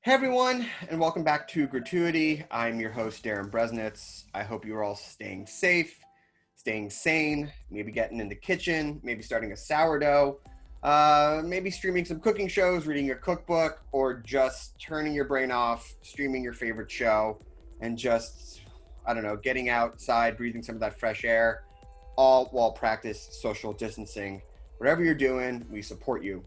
Hey everyone, and welcome back to Gratuity. I'm your host, Darin. I hope you're all staying safe, staying sane, maybe getting in the kitchen, maybe starting a sourdough, maybe streaming some cooking shows, reading your cookbook, or just turning your brain off, streaming your favorite show, and just, getting outside, breathing some of that fresh air, all while practice social distancing. Whatever you're doing, we support you.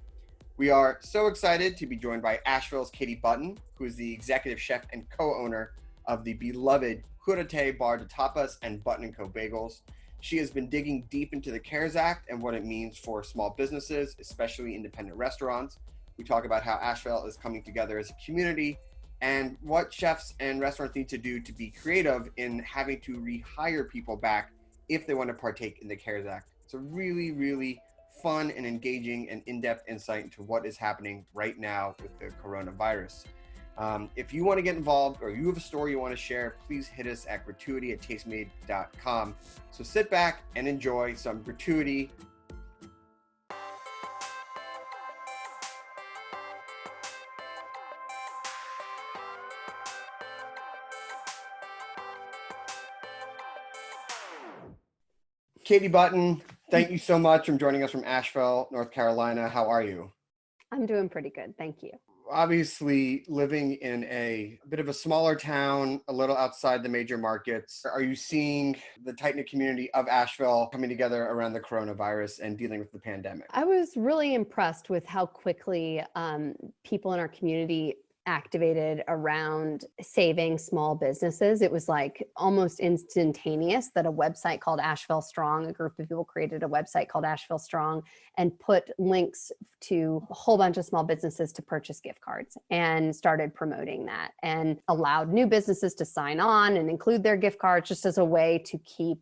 We are so excited to be joined by Asheville's Katie Button, who is the executive chef and co-owner of the beloved Curate Bar De Tapas and Button & Co. Bagels. She has been digging deep into the CARES Act and what it means for small businesses, especially independent restaurants. We talk about how Asheville is coming together as a community and what chefs and restaurants need to do to be creative in having to rehire people back if they want to partake in the CARES Act. It's a really, really fun and engaging and in-depth insight into what is happening right now with the coronavirus. If you want to get involved or you have a story you want to share, please hit us at gratuity@tastemade.com. So sit back and enjoy some gratuity. Katie Button, thank you so much for joining us from Asheville, North Carolina. How are you? I'm doing pretty good. Thank you. Obviously, living in a bit of a smaller town, a little outside the major markets, are you seeing the tight-knit community of Asheville coming together around the coronavirus and dealing with the pandemic? I was really impressed with how quickly people in our community activated around saving small businesses. It was like almost instantaneous that a website called Asheville Strong, a group of people created a website called Asheville Strong and put links to a whole bunch of small businesses to purchase gift cards and started promoting that and allowed new businesses to sign on and include their gift cards just as a way to keep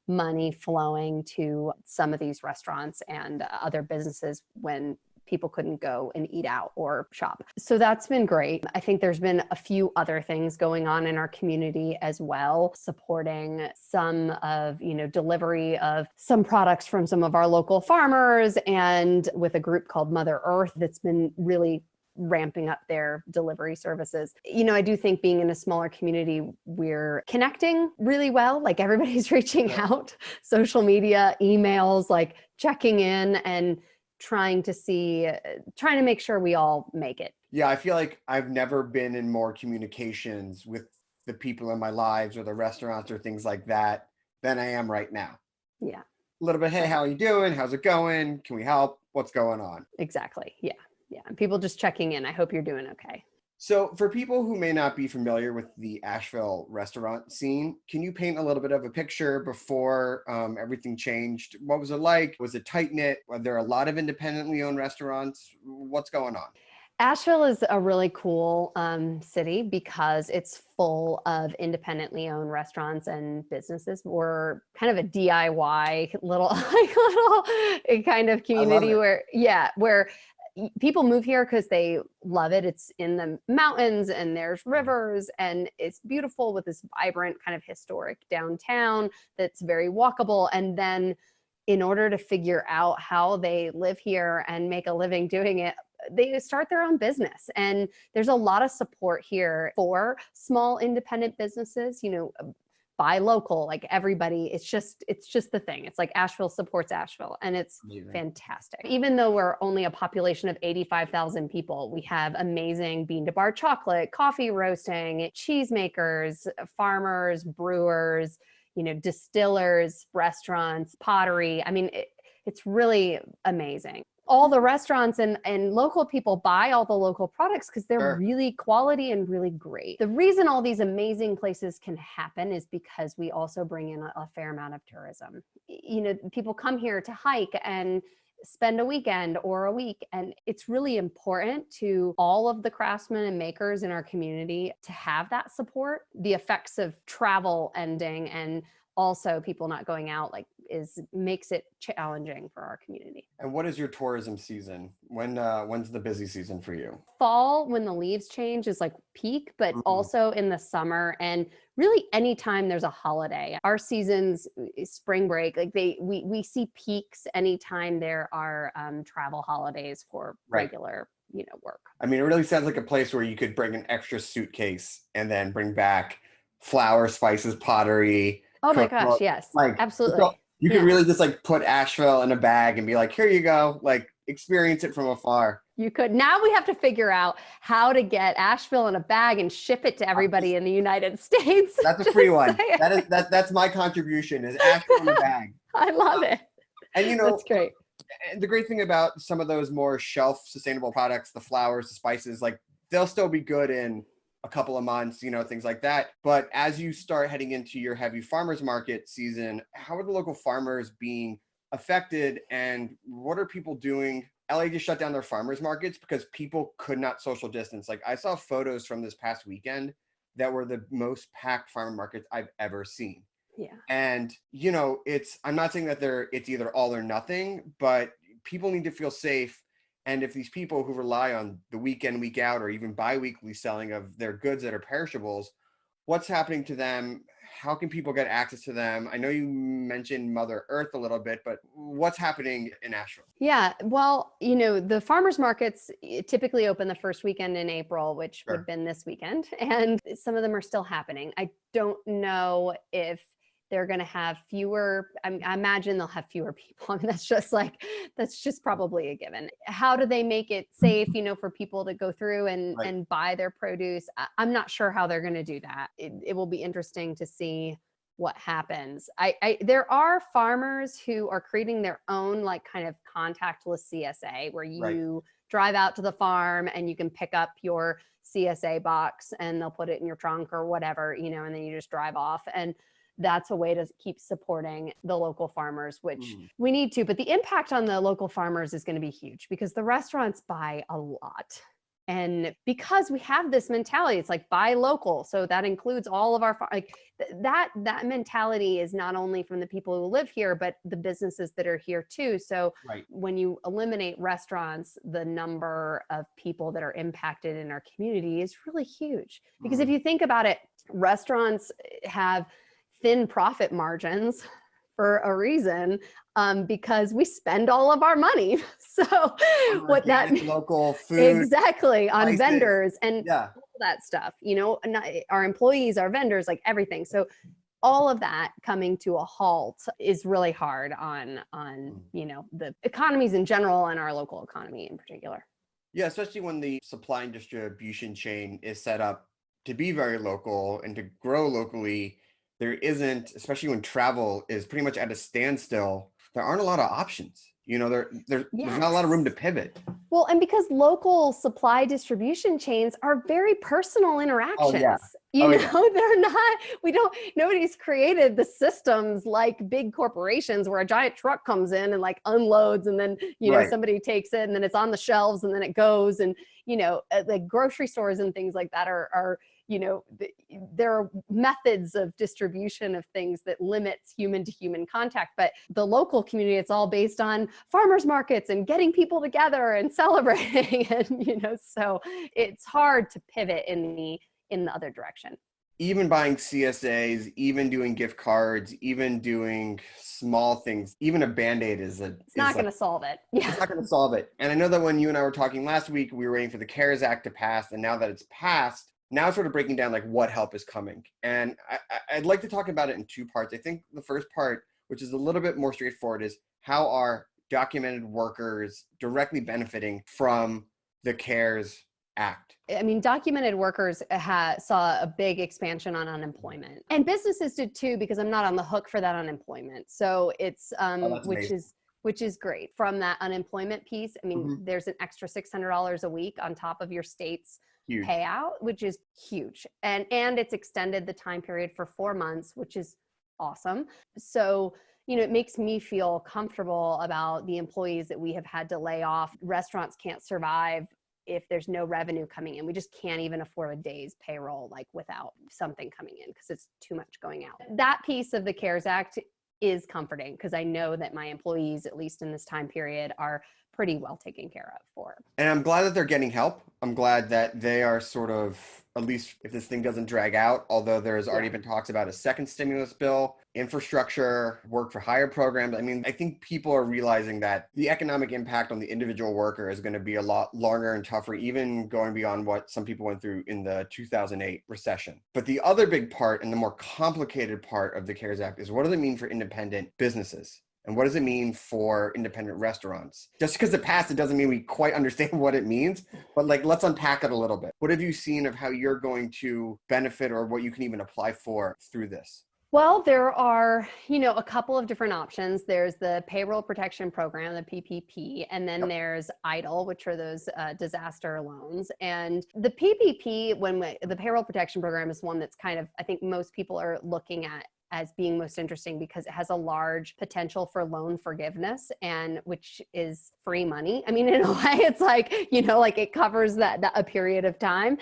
money flowing to some of these restaurants and other businesses when people couldn't go and eat out or shop. So that's been great. I think there's been a few other things going on in our community as well, supporting some of, delivery of some products from some of our local farmers and with a group called Mother Earth that's been really ramping up their delivery services. I do think being in a smaller community, we're connecting really well. Like everybody's reaching out, social media, emails, like checking in and trying to make sure we all make it. Yeah, I feel like I've never been in more communications with the people in my lives or the restaurants or things like that than I am right now. Yeah. A little bit, hey, how are you doing? How's it going? Can we help? What's going on? Exactly. Yeah. Yeah. And people just checking in. I hope you're doing okay. So for people who may not be familiar with the Asheville restaurant scene, can you paint a little bit of a picture before everything changed? What was it like? Was it tight-knit? Were there a lot of independently owned restaurants? What's going on? Asheville is a really cool city because it's full of independently owned restaurants and businesses. We're kind of a DIY little kind of community where people move here because they love it. It's in the mountains and there's rivers and it's beautiful with this vibrant kind of historic downtown that's very walkable. And then in order to figure out how they live here and make a living doing it, they start their own business. And there's a lot of support here for small independent businesses, buy local, like everybody. It's just the thing. It's like Asheville supports Asheville and it's fantastic. Even though we're only a population of 85,000 people, we have amazing bean to bar chocolate, coffee roasting, cheesemakers, farmers, brewers, distillers, restaurants, pottery. I mean, it's really amazing. All the restaurants and local people buy all the local products because they're really quality and really great. The reason all these amazing places can happen is because we also bring in a fair amount of tourism. People come here to hike and spend a weekend or a week. And it's really important to all of the craftsmen and makers in our community to have that support. The effects of travel ending and also people not going out, like makes it challenging for our community. And what is your tourism season? When's the busy season for you? Fall, when the leaves change, is like peak, but also in the summer, and really anytime there's a holiday. Our seasons, spring break, like we see peaks anytime there are travel holidays for regular work. I mean, it really sounds like a place where you could bring an extra suitcase and then bring back flour, spices, pottery. Oh my gosh, yes, like absolutely. You could really just like put Asheville in a bag and be like, here you go, like experience it from afar. You could. Now we have to figure out how to get Asheville in a bag and ship it to everybody in the United States. That's a free one. That's my contribution, is Asheville in a bag. I love it. And that's great. And the great thing about some of those more shelf sustainable products, the flours, the spices, like they'll still be good in a couple of months, things like that. But as you start heading into your heavy farmers market season, how are the local farmers being affected, and what are people doing? LA just shut down their farmers markets because people could not social distance. Like I saw photos from this past weekend that were the most packed farmer markets I've ever seen. Yeah. And, I'm not saying that it's either all or nothing, but people need to feel safe. And if these people who rely on the week in, week out, or even bi-weekly selling of their goods that are perishables, what's happening to them? How can people get access to them? I know you mentioned Mother Earth a little bit, but what's happening in Asheville? Yeah, well, the farmers markets typically open the first weekend in April, which would have been this weekend. And some of them are still happening. I don't know if they're going to have fewer. I imagine they'll have fewer people. I mean, that's just probably a given. How do they make it safe, for people to go through and buy their produce? I'm not sure how they're going to do that. It will be interesting to see what happens. There are farmers who are creating their own like kind of contactless CSA, where you drive out to the farm and you can pick up your CSA box and they'll put it in your trunk or whatever, and then you just drive off. And that's a way to keep supporting the local farmers, which we need to. But the impact on the local farmers is going to be huge because the restaurants buy a lot. And because we have this mentality, it's like buy local. So that includes all of our, that mentality is not only from the people who live here, but the businesses that are here too. So when you eliminate restaurants, the number of people that are impacted in our community is really huge. Because if you think about it, restaurants have thin profit margins for a reason, because we spend all of our money. So what that means, local food, exactly, on prices, vendors and all that stuff, our employees, our vendors, like everything. So all of that coming to a halt is really hard on the economies in general and our local economy in particular. Yeah, especially when the supply and distribution chain is set up to be very local and to grow locally. There isn't, especially when travel is pretty much at a standstill, there aren't a lot of options. There's not a lot of room to pivot. Well, and because local supply distribution chains are very personal interactions. They're not, nobody's created the systems like big corporations where a giant truck comes in and like unloads and then, somebody takes it and then it's on the shelves and then it goes. And, like grocery stores and things like that are there are methods of distribution of things that limits human to human contact, but the local community, it's all based on farmers markets and getting people together and celebrating. And, so it's hard to pivot in the other direction. Even buying CSAs, even doing gift cards, even doing small things, even a Band-Aid it's not going to solve it. Yeah. It's not going to solve it. And I know that when you and I were talking last week, we were waiting for the CARES Act to pass. And now that it's passed, now it's sort of breaking down like what help is coming. And I'd like to talk about it in two parts. I think the first part, which is a little bit more straightforward, is how are documented workers directly benefiting from the CARES Act? I mean, documented workers saw a big expansion on unemployment, and businesses did too, because I'm not on the hook for that unemployment. So it's which is great from that unemployment piece. I mean, there's an extra $600 a week on top of your state's payout, which is huge. And it's extended the time period for 4 months, which is awesome. So, it makes me feel comfortable about the employees that we have had to lay off. Restaurants can't survive if there's no revenue coming in. We just can't even afford a day's payroll, like without something coming in, because it's too much going out. That piece of the CARES Act is comforting because I know that my employees, at least in this time period, are pretty well taken care of for. And I'm glad that they're getting help. I'm glad that they are sort of, at least if this thing doesn't drag out, although there's already been talks about a second stimulus bill, infrastructure, work for hire programs. I mean, I think people are realizing that the economic impact on the individual worker is going to be a lot longer and tougher, even going beyond what some people went through in the 2008 recession. But the other big part and the more complicated part of the CARES Act is, what does it mean for independent businesses? And what does it mean for independent restaurants? Just because it passed, it doesn't mean we quite understand what it means. But like, let's unpack it a little bit. What have you seen of how you're going to benefit or what you can even apply for through this? Well, there are, a couple of different options. There's the Payroll Protection Program, the PPP, and then there's EIDL, which are those disaster loans. And the PPP, the Payroll Protection Program is one that's kind of, I think most people are looking at as being most interesting because it has a large potential for loan forgiveness, and which is free money. I mean, in a way, it's like, like it covers that a period of time,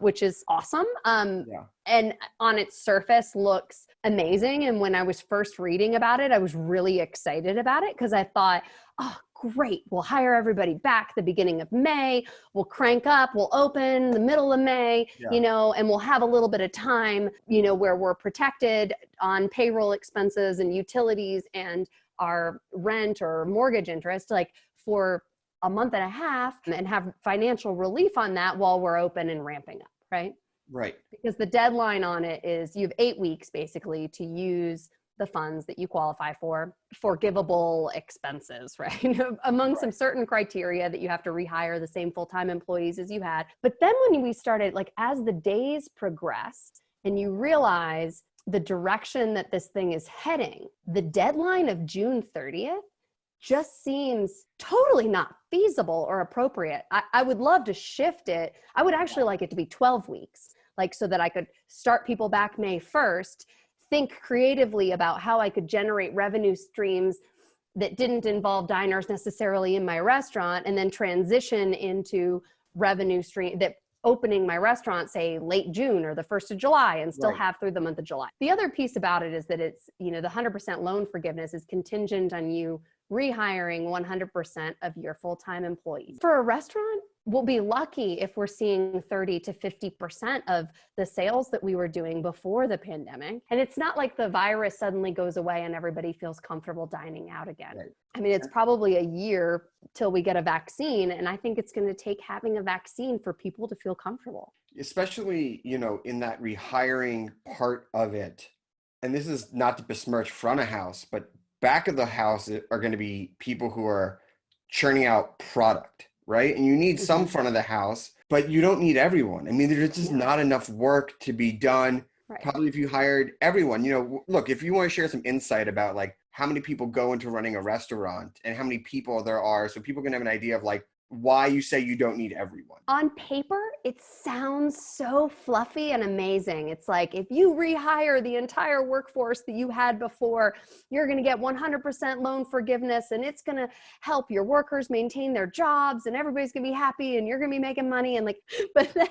which is awesome. And on its surface looks amazing. And when I was first reading about it, I was really excited about it because I thought, oh, great, we'll hire everybody back the beginning of May, we'll crank up, we'll open the middle of May, and we'll have a little bit of time, where we're protected on payroll expenses and utilities and our rent or mortgage interest, like for a month and a half, and have financial relief on that while we're open and ramping up, right? Right. Because the deadline on it is you have 8 weeks basically to use the funds that you qualify for forgivable expenses, right? Among some certain criteria that you have to rehire the same full-time employees as you had. But then when we started, like as the days progressed and you realize the direction that this thing is heading, the deadline of June 30th just seems totally not feasible or appropriate. I would love to shift it. I would actually like it to be 12 weeks, like so that I could start people back May 1st, think creatively about how I could generate revenue streams that didn't involve diners necessarily in my restaurant, and then transition into revenue stream that opening my restaurant, say late June or the 1st of July, and still have through the month of July. The other piece about it is that it's, the 100% loan forgiveness is contingent on you rehiring 100% of your full-time employees. For a restaurant, we'll be lucky if we're seeing 30 to 50% of the sales that we were doing before the pandemic. And it's not like the virus suddenly goes away and everybody feels comfortable dining out again. Right. I mean, it's probably a year till we get a vaccine. And I think it's going to take having a vaccine for people to feel comfortable. Especially, in that rehiring part of it. And this is not to besmirch front of house, but back of the house are going to be people who are churning out product, right? And you need some front of the house, but you don't need everyone. I mean, there's just not enough work to be done. Right. Probably if you hired everyone, look, if you want to share some insight about like how many people go into running a restaurant and how many people there are, so people can have an idea of like why you say you don't need everyone. On paper, it sounds so fluffy and amazing. It's like, if you rehire the entire workforce that you had before, you're going to get 100% loan forgiveness, and it's going to help your workers maintain their jobs, and everybody's going to be happy, and you're going to be making money. And like, but then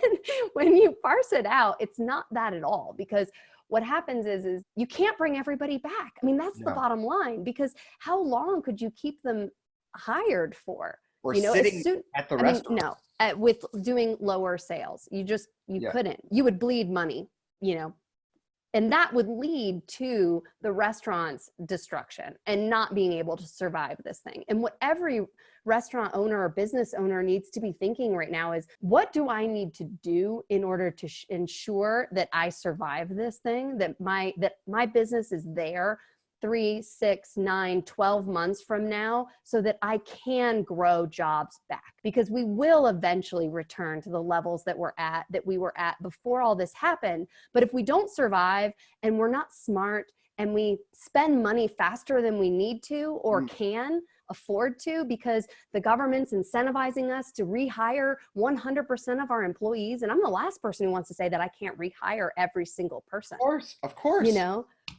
when you parse it out, it's not that at all, because what happens is you can't bring everybody back. I mean, that's the bottom line, because how long could you keep them hired for? Or sitting at the restaurant. With doing lower sales, you couldn't. You would bleed money, and that would lead to the restaurant's destruction and not being able to survive this thing. And what every restaurant owner or business owner needs to be thinking right now is, what do I need to do in order to ensure that I survive this thing, that my business is there 3, 6, 9, 12 months from now, so that I can grow jobs back, because we will eventually return to the levels that we were at before all this happened. But if we don't survive and we're not smart and we spend money faster than we need to or can afford to, because the government's incentivizing us to rehire 100% of our employees. And I'm the last person who wants to say that I can't rehire every single person. Of course.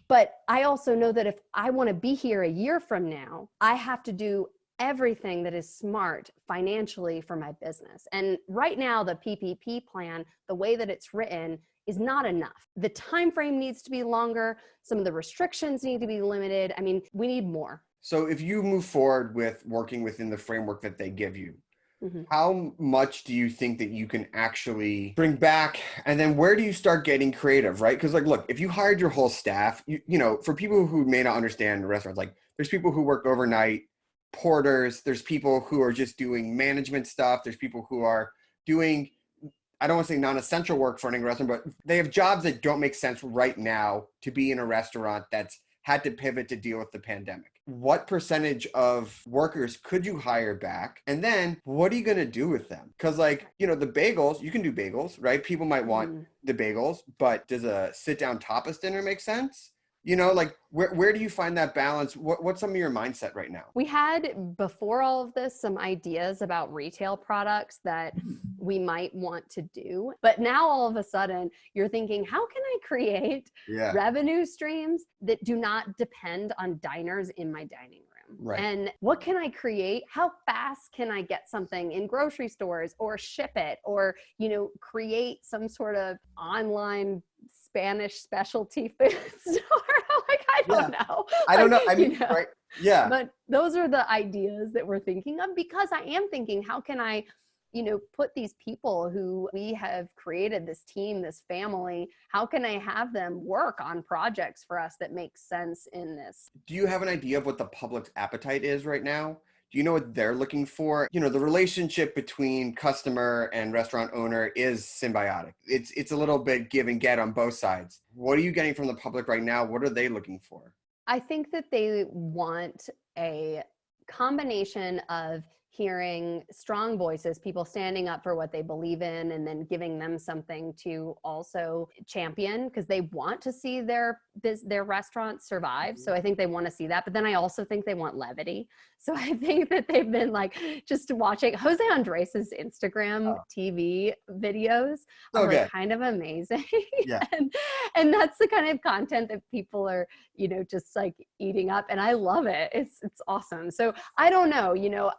But I also know that if I want to be here a year from now, I have to do everything that is smart financially for my business. And right now, the PPP plan, the way that it's written, is not enough. The time frame needs to be longer. Some of the restrictions need to be limited. I mean, we need more. So if you move forward with working within the framework that they give you, Mm-hmm. how much do you think that you can actually bring back? And then where do you start getting creative, right? Because like, look, if you hired your whole staff, you know, for people who may not understand restaurants, like there's people who work overnight, porters, there's people who are just doing management stuff. There's people who are doing, I don't want to say non-essential work for running a restaurant, but they have jobs that don't make sense right now to be in a restaurant that's had to pivot to deal with the pandemic. What percentage of workers could you hire back? And then what are you going to do with them? Because like, you know, the bagels, you can do bagels, right? People might want the bagels, but does a sit-down tapas dinner make sense? You know, like where do you find that balance? What's some of your mindset right now? We had, before all of this, some ideas about retail products that we might want to do. But now all of a sudden you're thinking, how can I create revenue streams that do not depend on diners in my dining room? Right. And what can I create? How fast can I get something in grocery stores or ship it, or, you know, create some sort of online Spanish specialty food store? Like, I don't know. I don't know. I mean, you know? Right. Yeah. But those are the ideas that we're thinking of, because I am thinking, how can I, you know, put these people who we have created, this team, this family, how can I have them work on projects for us that make sense in this? Do you have an idea of what the public's appetite is right now? Do you know what they're looking for? You know, the relationship between customer and restaurant owner is symbiotic. It's a little bit give and get on both sides. What are you getting from the public right now? What are they looking for? I think that they want a combination of hearing strong voices, people standing up for what they believe in, and then giving them something to also champion, because they want to see their restaurant survive. So I think they want to see that. But then I also think they want levity. So I think that they've been like just watching Jose Andres's Instagram TV videos are like kind of amazing. Yeah. and that's the kind of content that people are, you know, just like eating up. And I love it. It's awesome. So I don't know, you know,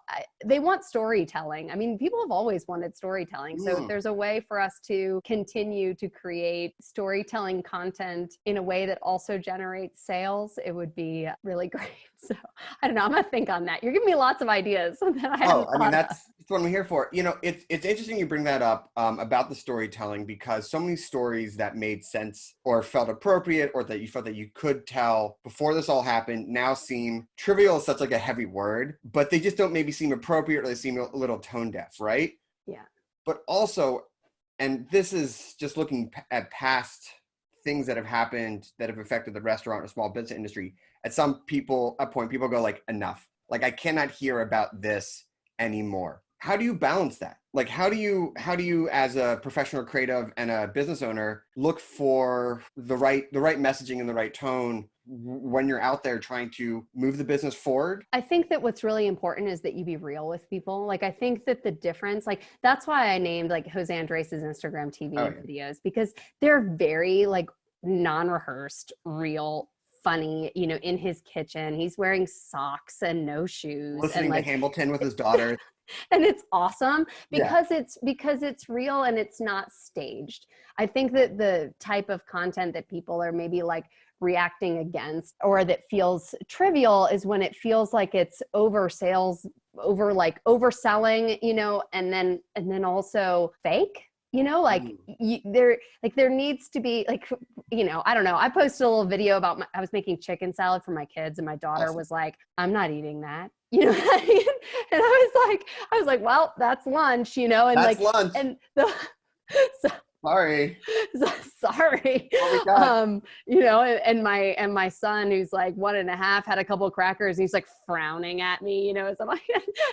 they want storytelling. I mean, people have always wanted storytelling. So if there's a way for us to continue to create storytelling content in a way that also generates sales, it would be really great. So I don't know. I'm going to think on that. You're giving me lots of ideas that I mean, that's what I'm here for. You know, it's interesting you bring that up about the storytelling, because so many stories that made sense or felt appropriate or that you felt that you could tell before this all happened now seem trivial is such like a heavy word, but they just don't maybe seem appropriate, or they seem a little tone deaf, right? Yeah. But also, and this is just looking at past things that have happened that have affected the restaurant or small business industry. At some point, people go like, enough. Like, I cannot hear about this anymore. How do you balance that? Like, how do you, as a professional creative and a business owner, look for the right messaging and the right tone when you're out there trying to move the business forward? I think that what's really important is that you be real with people. Like, I think that the difference, like, that's why I named like Jose Andres's Instagram TV videos, because they're very like non-rehearsed, real, funny, you know, in his kitchen. He's wearing socks and no shoes. Listening and like, to Hamilton with his daughter. And it's awesome because it's real and it's not staged. I think that the type of content that people are maybe like reacting against or that feels trivial is when it feels like it's overselling, you know, and then also fake. You know, like there needs to be like, you know, I don't know. I posted a little video about I was making chicken salad for my kids, and my daughter was like, "I'm not eating that." You know what I mean? And I was like, well, that's lunch, you know, and that's like lunch. And Sorry. Sorry. You know, and my son, who's like 1.5, had a couple of crackers and he's like frowning at me, you know, as I'm like,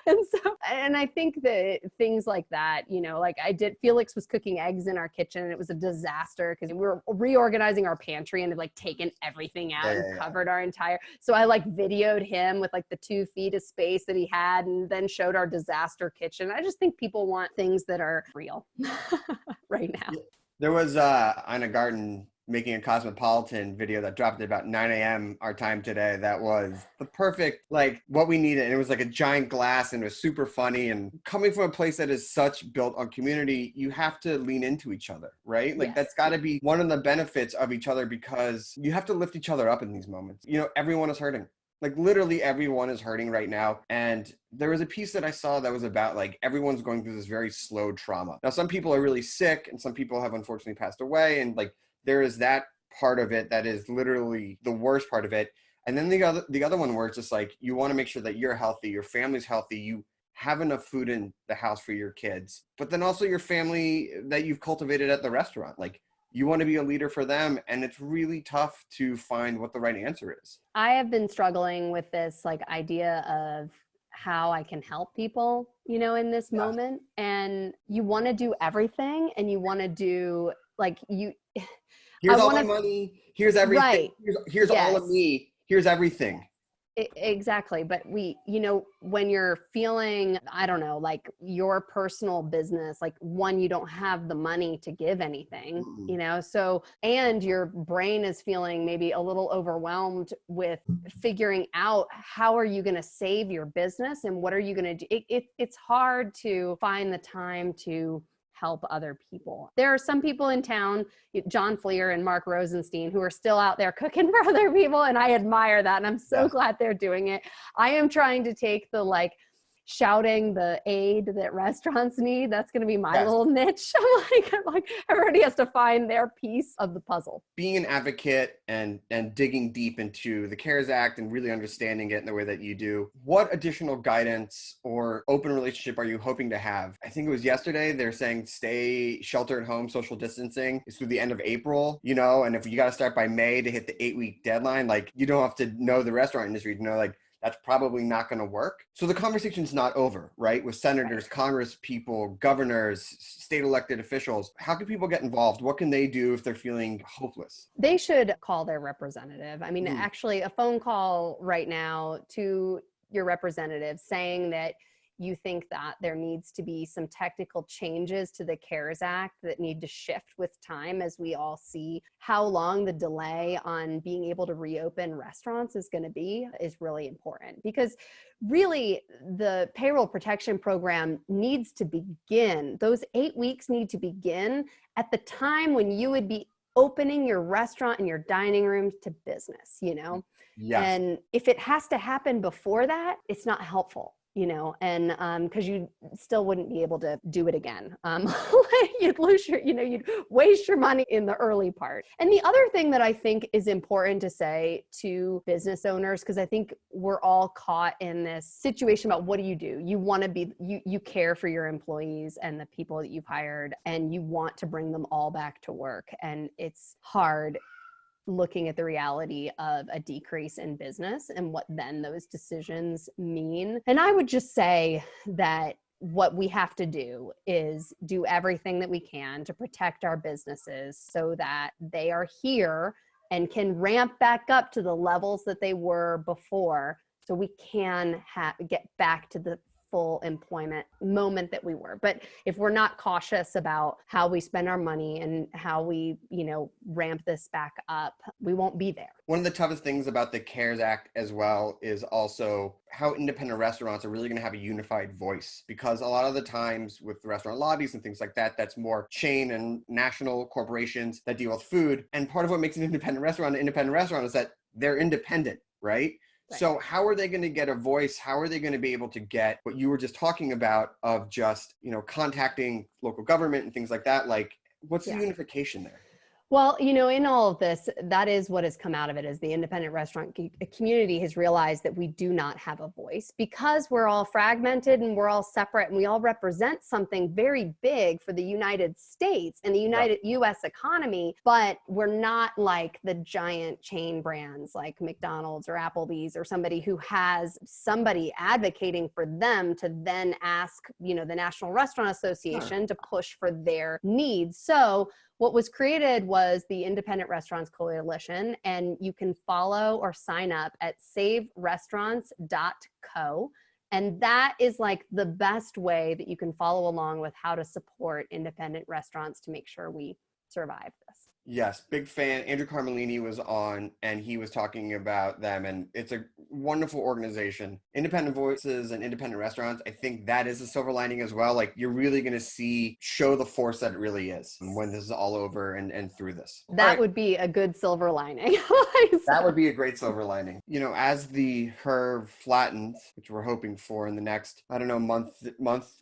and I think that things like that, you know, like Felix was cooking eggs in our kitchen and it was a disaster because we were reorganizing our pantry and had like taken everything out and covered our entire, so I like videoed him with like the 2 feet of space that he had and then showed our disaster kitchen. I just think people want things that are real right now. There was Ina Garten making a Cosmopolitan video that dropped at about 9 a.m. our time today. That was the perfect, like, what we needed. And it was like a giant glass and it was super funny. And coming from a place that is such built on community, you have to lean into each other, right? Like, Yes. that's got to be one of the benefits of each other, because you have to lift each other up in these moments. You know, everyone is hurting. Like, literally everyone is hurting right now. And there was a piece that I saw that was about, like, everyone's going through this very slow trauma. Now, some people are really sick and some people have unfortunately passed away. And like, there is that part of it that is literally the worst part of it. And then the other one where it's just like, you want to make sure that you're healthy, your family's healthy, you have enough food in the house for your kids, but then also your family that you've cultivated at the restaurant. Like, you want to be a leader for them. And it's really tough to find what the right answer is. I have been struggling with this like idea of how I can help people, you know, in this moment. And you want to do everything, and you want to do like Here's all my money. Here's everything. Right. Here's all of me. Here's everything. Exactly. But you know, when you're feeling, I don't know, like your personal business, like one, you don't have the money to give anything, you know, so, and your brain is feeling maybe a little overwhelmed with figuring out how are you going to save your business and what are you going to do? It's hard to find the time to help other people. There are some people in town, John Fleer and Mark Rosenstein, who are still out there cooking for other people. And I admire that. And I'm so glad they're doing it. I am trying to take the like shouting the aid that restaurants need. That's going to be my little niche. I'm like, everybody has to find their piece of the puzzle. Being an advocate and digging deep into the CARES Act and really understanding it in the way that you do, what additional guidance or open relationship are you hoping to have? I think it was yesterday, they're saying stay shelter at home, social distancing is through the end of April, you know, and if you got to start by May to hit the 8-week deadline, like, you don't have to know the restaurant industry to know, like, that's probably not going to work. So the conversation's not over, right? With senators, Congress people, governors, state elected officials. How can people get involved? What can they do if they're feeling hopeless? They should call their representative. I mean, actually a phone call right now to your representative saying that you think that there needs to be some technical changes to the CARES Act that need to shift with time, as we all see how long the delay on being able to reopen restaurants is going to be, is really important. Because really, the payroll protection program needs to begin. Those 8 weeks need to begin at the time when you would be opening your restaurant and your dining rooms to business, you know? Yes. And if it has to happen before that, it's not helpful. You know, and because you still wouldn't be able to do it again. You'd lose your, you know, you'd waste your money in the early part. And the other thing that I think is important to say to business owners, because I think we're all caught in this situation about what do? You want to be, you care for your employees and the people that you've hired, and you want to bring them all back to work. And it's hard looking at the reality of a decrease in business and what then those decisions mean. And I would just say that what we have to do is do everything that we can to protect our businesses so that they are here and can ramp back up to the levels that they were before, so we can get back to the full employment moment that we were. But if we're not cautious about how we spend our money and how we, you know, ramp this back up, we won't be there. One of the toughest things about the CARES Act as well is also how independent restaurants are really going to have a unified voice, because a lot of the times with the restaurant lobbies and things like that, that's more chain and national corporations that deal with food. And part of what makes an independent restaurant is that they're independent, right? So how are they going to get a voice? How are they going to be able to get what you were just talking about of just, you know, contacting local government and things like that? Like, what's the unification there? Well, you know, in all of this, that is what has come out of it, is the independent restaurant community has realized that we do not have a voice because we're all fragmented and we're all separate and we all represent something very big for the United States and the U.S. economy, but we're not like the giant chain brands like McDonald's or Applebee's or somebody who has somebody advocating for them to then ask, you know, the National Restaurant Association to push for their needs. So what was created was the Independent Restaurants Coalition, and you can follow or sign up at saverestaurants.co. And that is like the best way that you can follow along with how to support independent restaurants to make sure we survive this. Yes, big fan. Andrew Carmelini was on and he was talking about them, and it's a wonderful organization. Independent voices and independent restaurants, I think that is a silver lining as well. Like you're really going to show the force that it really is when this is all over and through this. That would be a good silver lining. That would be a great silver lining. You know, as the curve flattens, which we're hoping for in the next, I don't know, month,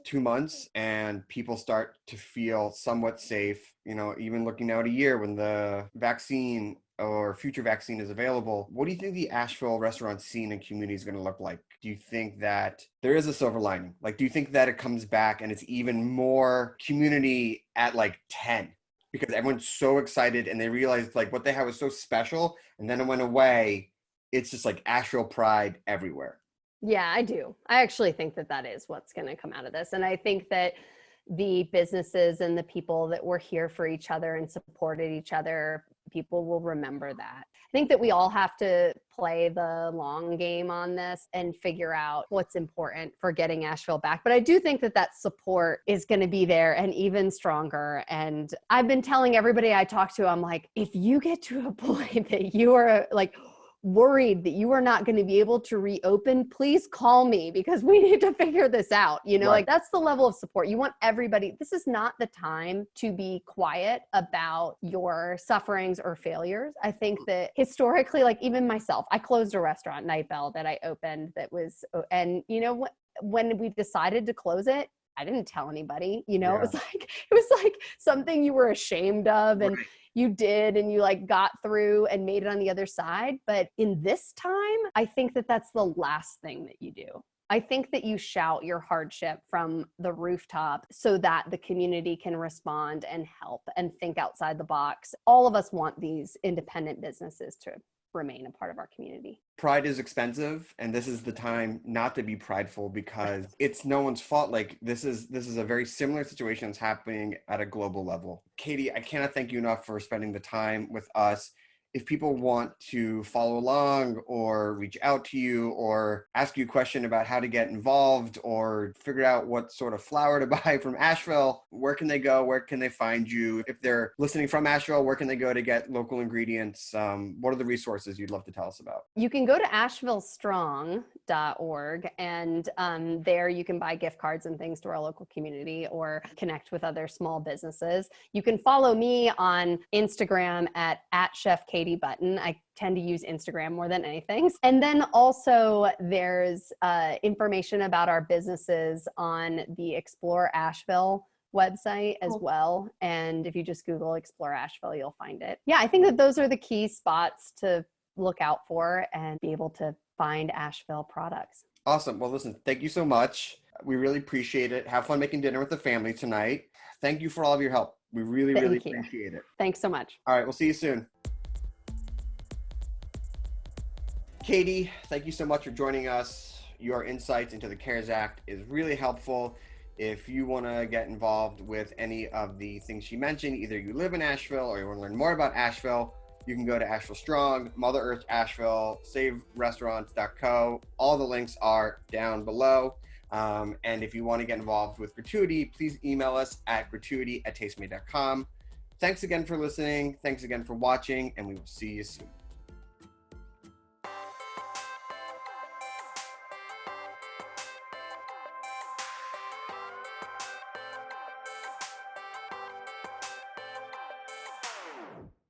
2 months, and people start to feel somewhat safe, you know, even looking out a year when the vaccine or future vaccine is available, what do you think the Asheville restaurant scene and community is going to look like? Do you think that there is a silver lining? Like, do you think that it comes back and it's even more community at like 10? Because everyone's so excited and they realized like what they had was so special, and then it went away. It's just like Asheville pride everywhere. Yeah, I do. I actually think that that is what's going to come out of this. And I think that the businesses and the people that were here for each other and supported each other, people will remember that. I think that we all have to play the long game on this and figure out what's important for getting Asheville back. But I do think that that support is going to be there and even stronger. And I've been telling everybody I talk to, I'm like, if you get to a point that you are like worried that you are not going to be able to reopen, please call me because we need to figure this out. You know, like that's the level of support. You want everybody. This is not the time to be quiet about your sufferings or failures. I think that historically, like even myself, I closed a restaurant, Night Bell, that I opened that was, and you know, when we decided to close it, I didn't tell anybody, you know, it was like something you were ashamed of and you did, and you like got through and made it on the other side. But in this time, I think that that's the last thing that you do. I think that you shout your hardship from the rooftop so that the community can respond and help and think outside the box. All of us want these independent businesses to remain a part of our community. Pride is expensive, and this is the time not to be prideful because it's no one's fault. Like this is a very similar situation that's happening at a global level. Katie, I cannot thank you enough for spending the time with us. If people want to follow along or reach out to you or ask you a question about how to get involved or figure out what sort of flour to buy from Asheville, where can they go? Where can they find you? If they're listening from Asheville, where can they go to get local ingredients? What are the resources you'd love to tell us about? You can go to ashevillestrong.org, and there you can buy gift cards and things to our local community or connect with other small businesses. You can follow me on Instagram at Chef Katie Button. I tend to use Instagram more than anything. And then also there's information about our businesses on the Explore Asheville website as well. And if you just Google Explore Asheville, you'll find it. Yeah, I think that those are the key spots to look out for and be able to find Asheville products. Awesome. Well, listen, thank you so much. We really appreciate it. Have fun making dinner with the family tonight. Thank you for all of your help. We really appreciate it. Thanks so much. All right, we'll see you soon. Katie, thank you so much for joining us. Your insights into the CARES Act is really helpful. If you want to get involved with any of the things she mentioned, either you live in Asheville or you want to learn more about Asheville, you can go to Asheville Strong, Mother Earth Asheville, saverestaurants.co. All the links are down below. And if you want to get involved with Gratuity, please email us at gratuity@tastemade.com. Thanks again for listening. Thanks again for watching, and we will see you soon.